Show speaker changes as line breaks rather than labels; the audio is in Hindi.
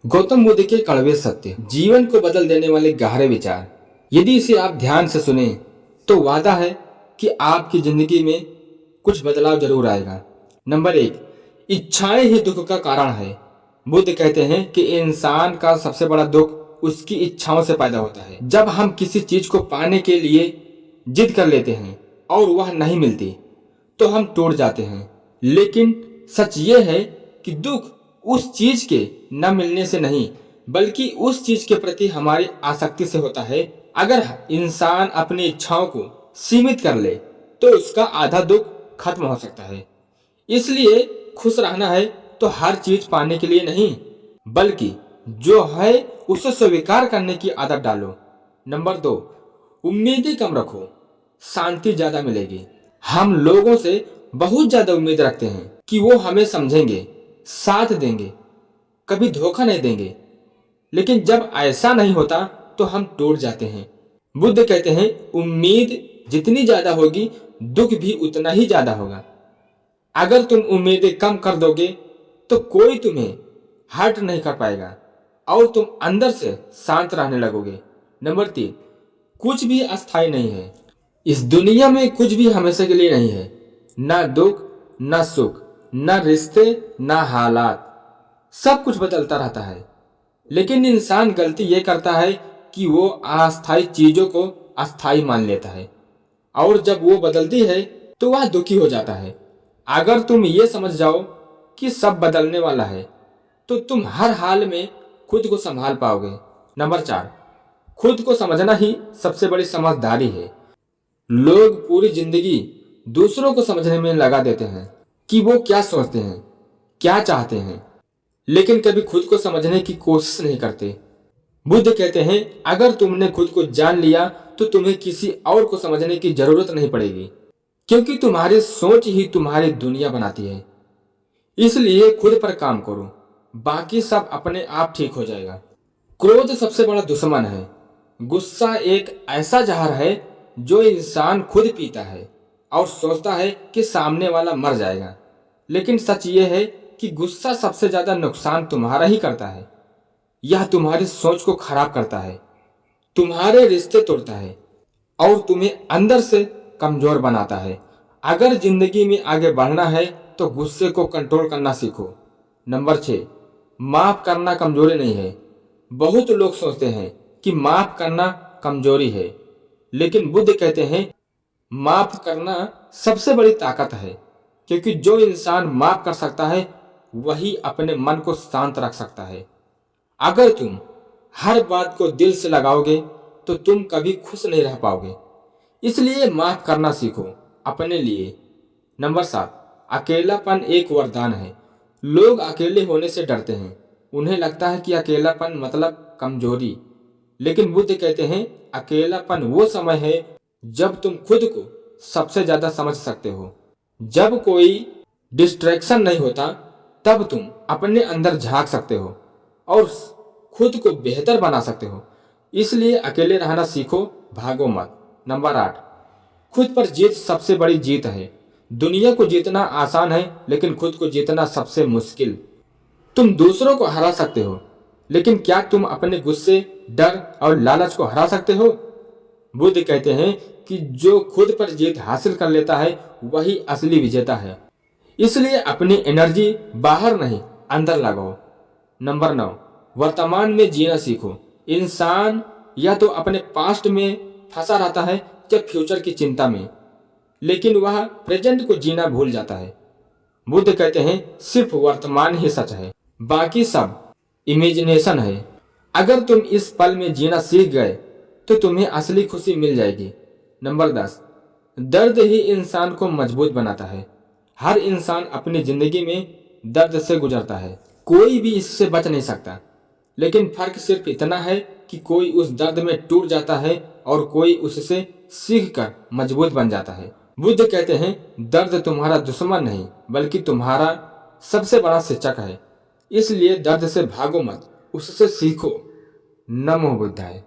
गौतम बुद्ध के कड़वे सत्य, जीवन को बदल देने वाले गहरे विचार। यदि इसे आप ध्यान से सुने तो वादा है कि आपकी जिंदगी में कुछ बदलाव जरूर आएगा। नंबर 1, इच्छाएं ही दुख का कारण है। बुद्ध कहते हैं कि इंसान का सबसे बड़ा दुख उसकी इच्छाओं से पैदा होता है। जब हम किसी चीज को पाने के लिए जिद कर लेते हैं और वह नहीं मिलती तो हम टूट जाते हैं। लेकिन सच ये है कि दुख उस चीज के न मिलने से नहीं बल्कि उस चीज के प्रति हमारी आसक्ति से होता है। अगर इंसान अपनी इच्छाओं को सीमित कर ले तो उसका आधा दुख खत्म हो सकता है। इसलिए खुश रहना है तो हर चीज पाने के लिए नहीं बल्कि जो है उसे स्वीकार करने की आदत डालो। नंबर 2, उम्मीदें कम रखो, शांति ज्यादा मिलेगी। हम लोगों से बहुत ज्यादा उम्मीद रखते हैं कि वो हमें समझेंगे, साथ देंगे, कभी धोखा नहीं देंगे। लेकिन जब ऐसा नहीं होता तो हम टूट जाते हैं। बुद्ध कहते हैं उम्मीद जितनी ज्यादा होगी दुख भी उतना ही ज्यादा होगा। अगर तुम उम्मीदें कम कर दोगे तो कोई तुम्हें हर्ट नहीं कर पाएगा और तुम अंदर से शांत रहने लगोगे। नंबर 3, कुछ भी अस्थायी नहीं है। इस दुनिया में कुछ भी हमेशा के लिए नहीं है। ना दुख, ना सुख, ना रिश्ते, ना हालात। सब कुछ बदलता रहता है। लेकिन इंसान गलती ये करता है कि वो अस्थायी चीजों को अस्थायी मान लेता है और जब वो बदलती है तो वह दुखी हो जाता है। अगर तुम ये समझ जाओ कि सब बदलने वाला है तो तुम हर हाल में खुद को संभाल पाओगे। नंबर 4, खुद को समझना ही सबसे बड़ी समझदारी है। लोग पूरी जिंदगी दूसरों को समझने में लगा देते हैं कि वो क्या सोचते हैं, क्या चाहते हैं, लेकिन कभी खुद को समझने की कोशिश नहीं करते। बुद्ध कहते हैं अगर तुमने खुद को जान लिया तो तुम्हें किसी और को समझने की जरूरत नहीं पड़ेगी, क्योंकि तुम्हारी सोच ही तुम्हारी दुनिया बनाती है। इसलिए खुद पर काम करो, बाकी सब अपने आप ठीक हो जाएगा। क्रोध सबसे बड़ा दुश्मन है। गुस्सा एक ऐसा जहर है जो इंसान खुद पीता है और सोचता है कि सामने वाला मर जाएगा। लेकिन सच ये है कि गुस्सा सबसे ज्यादा नुकसान तुम्हारा ही करता है। यह तुम्हारी सोच को खराब करता है, तुम्हारे रिश्ते तोड़ता है और तुम्हें अंदर से कमजोर बनाता है। अगर जिंदगी में आगे बढ़ना है तो गुस्से को कंट्रोल करना सीखो। नंबर 6, माफ करना कमजोरी नहीं है। बहुत लोग सोचते हैं कि माफ करना कमजोरी है, लेकिन बुद्ध कहते हैं माफ करना सबसे बड़ी ताकत है, क्योंकि जो इंसान माफ कर सकता है वही अपने मन को शांत रख सकता है। अगर तुम हर बात को दिल से लगाओगे तो तुम कभी खुश नहीं रह पाओगे। इसलिए माफ करना सीखो अपने लिए। नंबर 7, अकेलापन एक वरदान है। लोग अकेले होने से डरते हैं। उन्हें लगता है कि अकेलापन मतलब कमजोरी, लेकिन बुद्ध कहते हैं अकेलापन वो समय है जब तुम खुद को सबसे ज्यादा समझ सकते हो। जब कोई डिस्ट्रैक्शन नहीं होता तब तुम अपने अंदर झांक सकते हो और खुद को बेहतर बना सकते हो। इसलिए अकेले रहना सीखो, भागो मत। नंबर 8, खुद पर जीत सबसे बड़ी जीत है। दुनिया को जीतना आसान है लेकिन खुद को जीतना सबसे मुश्किल। तुम दूसरों को हरा सकते हो, लेकिन क्या तुम अपने गुस्से, डर और लालच को हरा सकते हो? बुद्ध कहते हैं कि जो खुद पर जीत हासिल कर लेता है वही असली विजेता है। इसलिए अपनी एनर्जी बाहर नहीं अंदर लगाओ। नंबर 9, वर्तमान में जीना सीखो। इंसान या तो अपने पास्ट में फंसा रहता है या फ्यूचर की चिंता में, लेकिन वह प्रेजेंट को जीना भूल जाता है। बुद्ध कहते हैं सिर्फ वर्तमान ही सच है, बाकी सब इमेजिनेशन है। अगर तुम इस पल में जीना सीख गए तो तुम्हें असली खुशी मिल जाएगी। नंबर 10, दर्द ही इंसान को मजबूत बनाता है। हर इंसान अपनी जिंदगी में दर्द से गुजरता है, कोई भी इससे बच नहीं सकता। लेकिन फर्क सिर्फ इतना है कि कोई उस दर्द में टूट जाता है और कोई उससे सीख कर मजबूत बन जाता है। बुद्ध कहते हैं दर्द तुम्हारा दुश्मन नहीं बल्कि तुम्हारा सबसे बड़ा शिक्षक है। इसलिए दर्द से भागो मत, उससे सीखो। नमो बुद्धाय।